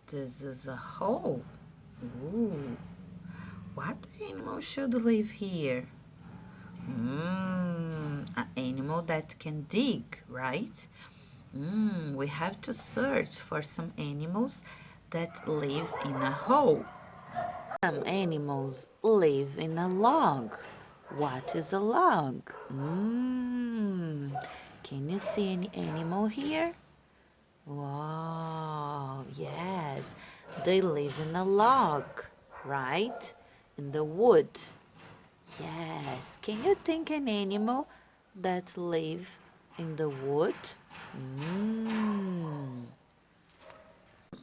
This is a hole. Ooh. What animal should live here? An animal that can dig, right? We have to search for some animals that live in a hole. Some animals live in a log. What is a log? Can you see any animal here? Wow, yes, they live in a log, right? In the wood. Yes, can you think an animal that live in the wood?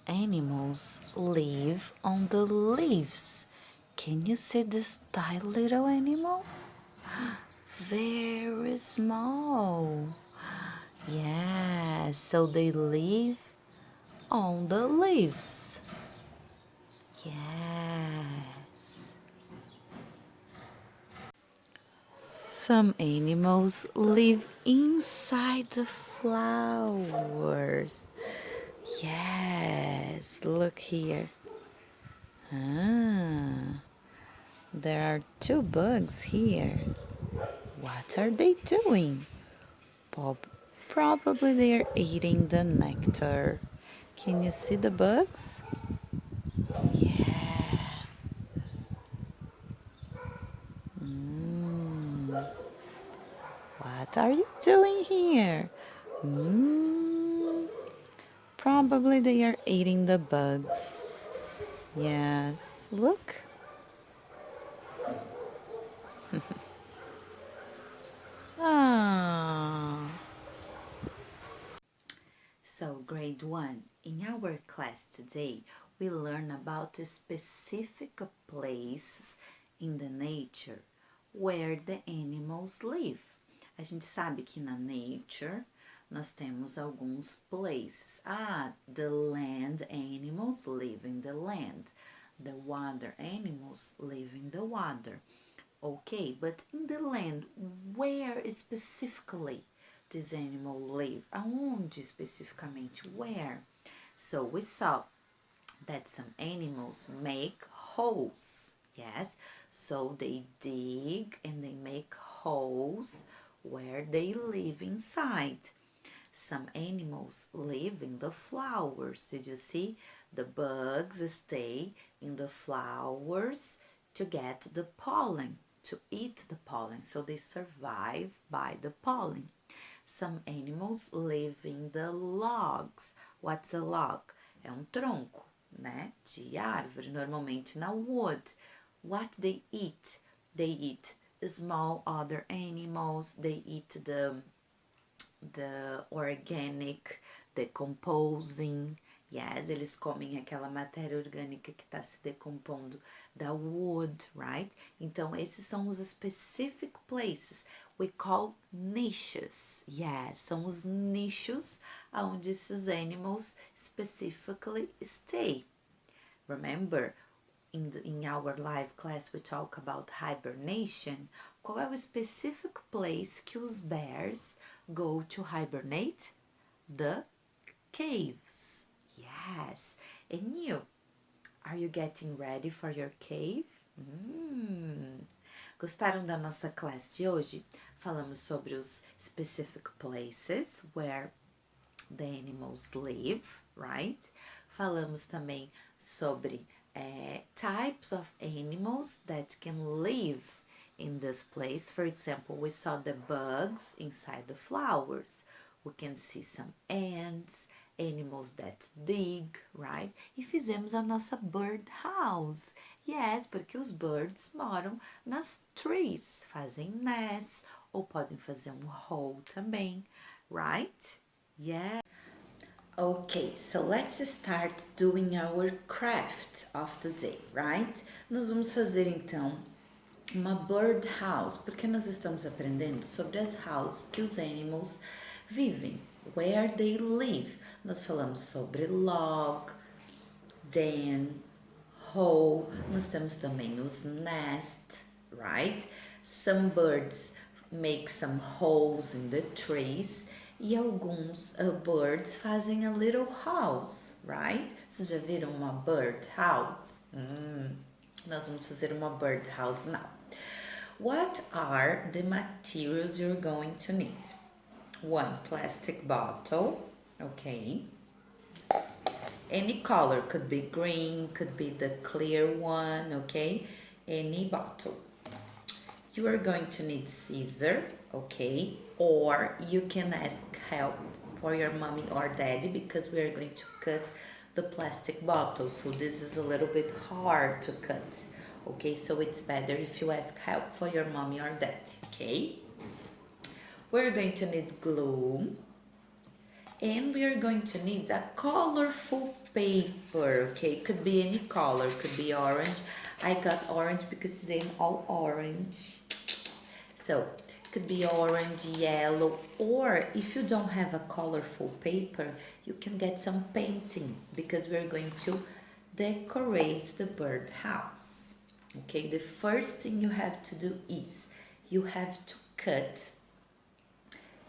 Animals live on the leaves. Can you see this tiny little animal? Very small. Yes, so they live on the leaves. Yes. Some animals live inside the flowers. Yes, look here. Ah, there are two bugs here. What are they doing? Probably they are eating the nectar. Can you see the bugs? Yeah. What are you doing here? Mm, Probably they are eating the bugs. Yes, look. Ah. So, grade 1, in our class today, we learn about a specific place in the nature where the animals live. A gente sabe que na nature nós temos alguns places. The land animals live in the land. The water animals live in the water. Okay, but in the land, where specifically this animal live? Aonde especificamente? Where? So we saw that some animals make holes. Yes, so they dig and they make holes where they live inside. Some animals live in the flowers. Did you see? The bugs stay in the flowers to get the pollen, to eat the pollen. So they survive by the pollen. Some animals live in the logs. What's a log? É tronco, né? De árvore, normalmente na wood. What they eat? They eat small other animals. They eat the organic, decomposing. Yes, eles comem aquela matéria orgânica que está se decompondo da wood, right? Então, esses são os specific places. We call niches. Yes, são os nichos onde esses animals specifically stay. Remember, in our live class we talk about hibernation. Qual é o specific place que os bears go to hibernate? The caves. Yes. And you, are you getting ready for your cave? Gostaram da nossa classe de hoje? Falamos sobre os specific places where the animals live, right? Falamos também sobre types of animals that can live in this place. For example, we saw the bugs inside the flowers. We can see some ants, animals that dig, right? E fizemos a nossa bird house. Yes, porque os birds moram nas trees, fazem nests ou podem fazer hole também, right? Yeah. Okay, so let's start doing our craft of the day, right? Nós vamos fazer então uma bird house, porque nós estamos aprendendo sobre as houses que os animals vivem, where they live. Nós falamos sobre log, den, hole, nós temos também os nest, right? Some birds make some holes in the trees e alguns birds fazem a little house, right? Vocês já viram uma bird house? Nós vamos fazer uma bird house now. What are the materials you're going to need? One plastic bottle, okay. Any color, could be green, could be the clear one, okay. Any bottle. You are going to need scissor, okay, or you can ask help for your mommy or daddy because we are going to cut the plastic bottle, so this is a little bit hard to cut, okay, so it's better if you ask help for your mommy or daddy, okay. We're going to need glue, and we are going to need a colorful paper, okay, could be any color, could be orange. I got orange because today I'm all orange. So, could be orange, yellow, or if you don't have a colorful paper, you can get some painting because we're going to decorate the bird house. Okay, the first thing you have to do is you have to cut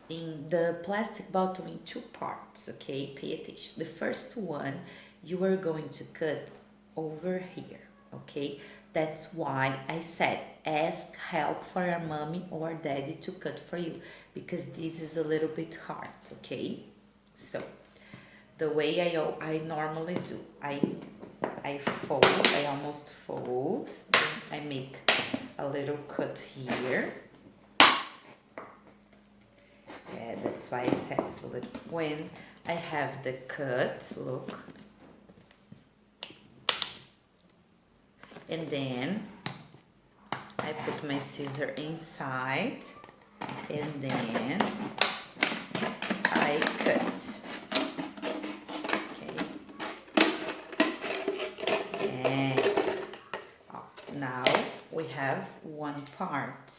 in the plastic bottle in two parts, okay? Pay attention. The first one you are going to cut over here, okay? That's why I said ask help for your mommy or daddy to cut for you because this is a little bit hard, okay? So the way I normally do, I fold, I almost fold, then I make a little cut here. Yeah, that's why I said so that when I have the cut, look, and then I put my scissor inside and then I cut, okay, and now we have one part.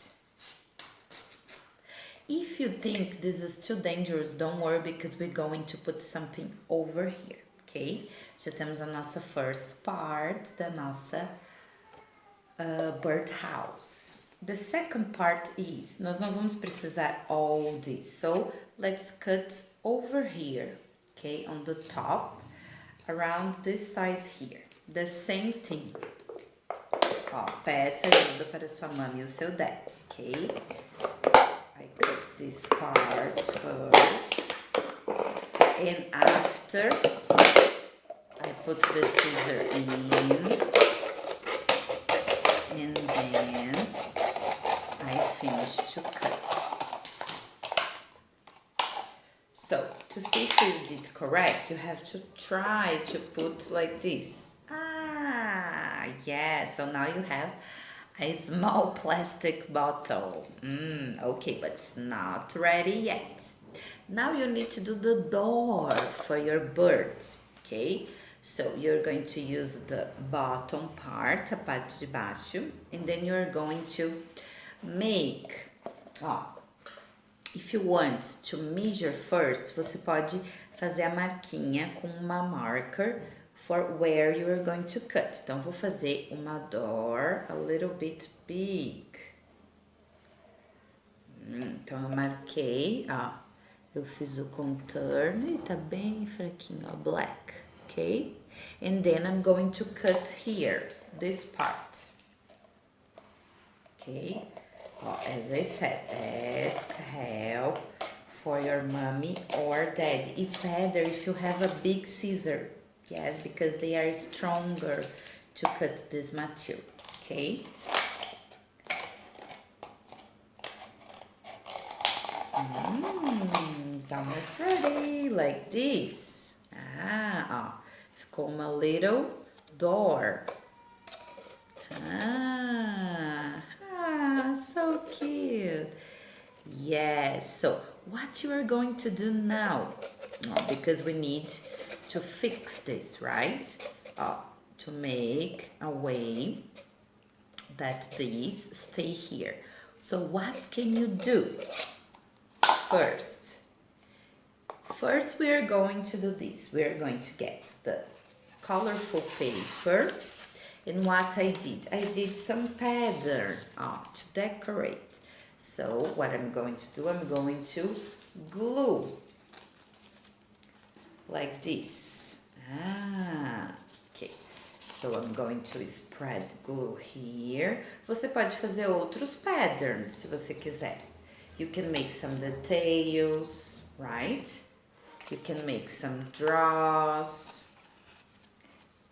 If you think this is too dangerous, don't worry because we're going to put something over here, ok? Já temos a nossa first part da nossa bird house. The second part is, nós não vamos precisar all this, so let's cut over here, okay? On the top, around this size here. The same thing. Ó, peça ajuda para sua mãe e o seu dad, ok? I cut this part first, and after I put the scissor in, and then I finish to cut. So, to see if you did correct, you have to try to put like this. Ah, yeah, so now you have a small plastic bottle. Okay, but it's not ready yet. Now you need to do the door for your bird, okay? So you're going to use the bottom part, a parte de baixo, and then you're going to make, if you want to measure first, você pode fazer a marquinha com uma marker for where you are going to cut. Então, vou fazer uma door a little bit big. Então, eu marquei, eu fiz o contorno e tá bem fraquinho, ó, black, okay? And then I'm going to cut here, this part, okay? As I said, ask help for your mommy or daddy. It's better if you have a big scissor. Yes, because they are stronger to cut this material, okay? It's almost ready, like this. Ficou uma little door. So cute. Yes, so what you are going to do now? Because we need to fix this, right? To make a way that these stay here. So what can you do? First we are going to do this. We are going to get the colorful paper. And what I did some pattern to decorate. So what I'm going to do, I'm going to glue like this. Ok. So I'm going to spread glue here. Você pode fazer outros patterns se você quiser. You can make some details, right? You can make some draws.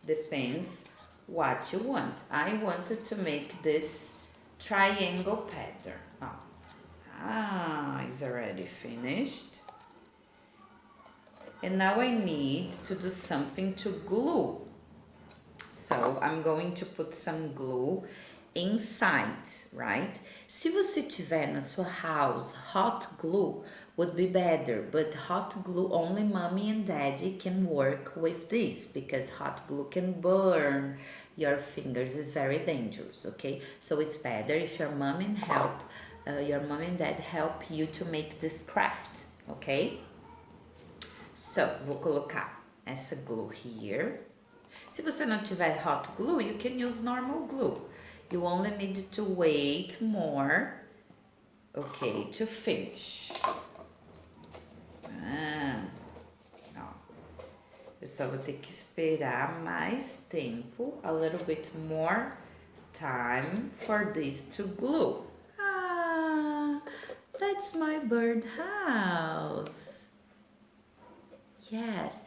Depends what you want. I wanted to make this triangle pattern. It's already finished. And now I need to do something to glue. So I'm going to put some glue inside, right? Se você tiver na sua house hot glue would be better, but hot glue only mommy and daddy can work with this because hot glue can burn your fingers. It's very dangerous, okay? So it's better if your mom and dad help you to make this craft, okay? So, vou colocar essa glue here. Se você não tiver hot glue, you can use normal glue. You only need to wait more, okay, to finish. Ó. Eu só vou ter que esperar mais tempo, a little bit more time for this to glue. That's my birdhouse. Yes.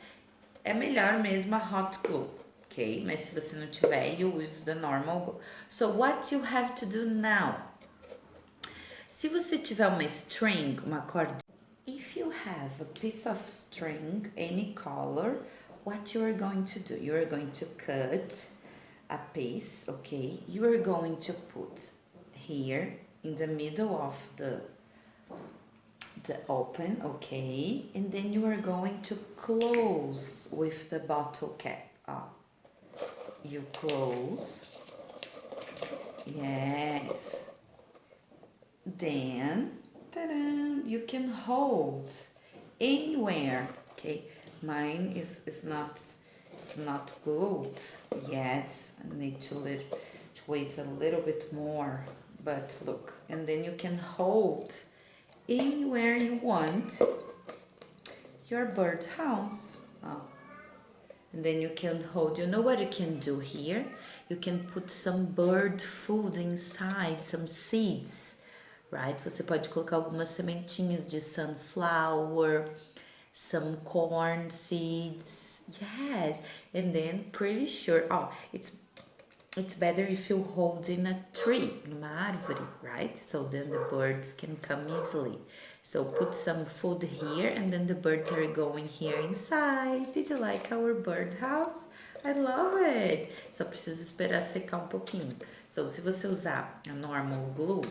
É melhor mesmo a hot glue, ok? Mas se você não tiver, you use the normal glue. So what you have to do now? Se você tiver uma string, uma corda, if you have a piece of string, any color, what you are going to do? You are going to cut a piece, okay? You are going to put here in the middle of the open, okay, and then you are going to close with the bottle cap. You close, yes, then you can hold anywhere, okay. Mine is not glued yet. I need to wait a little bit more, but look, and then you can hold anywhere you want your birdhouse. And then you can hold, you know what you can do here? You can put some bird food inside, some seeds, right? Você pode colocar algumas sementinhas de sunflower, some corn seeds, yes. And then pretty sure, it's better if you hold in a tree, numa árvore, right? So then the birds can come easily. So put some food here and then the birds are going here inside. Did you like our birdhouse? I love it. Só preciso esperar secar um pouquinho. So se você usar a normal glue,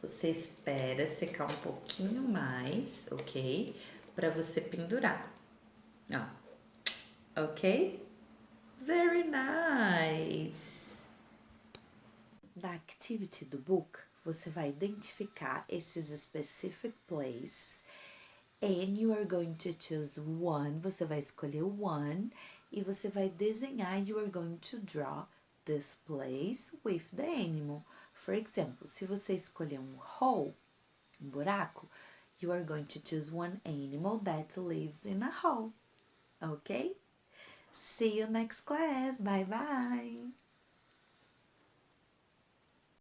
você espera secar um pouquinho mais, ok? Para você pendurar. Ok? Very nice! Da activity do book, você vai identificar esses specific places and you are going to choose one, você vai escolher one e você vai desenhar, you are going to draw this place with the animal. For example, se você escolher um hole, um buraco, you are going to choose one animal that lives in a hole, okay? See you next class. Bye bye.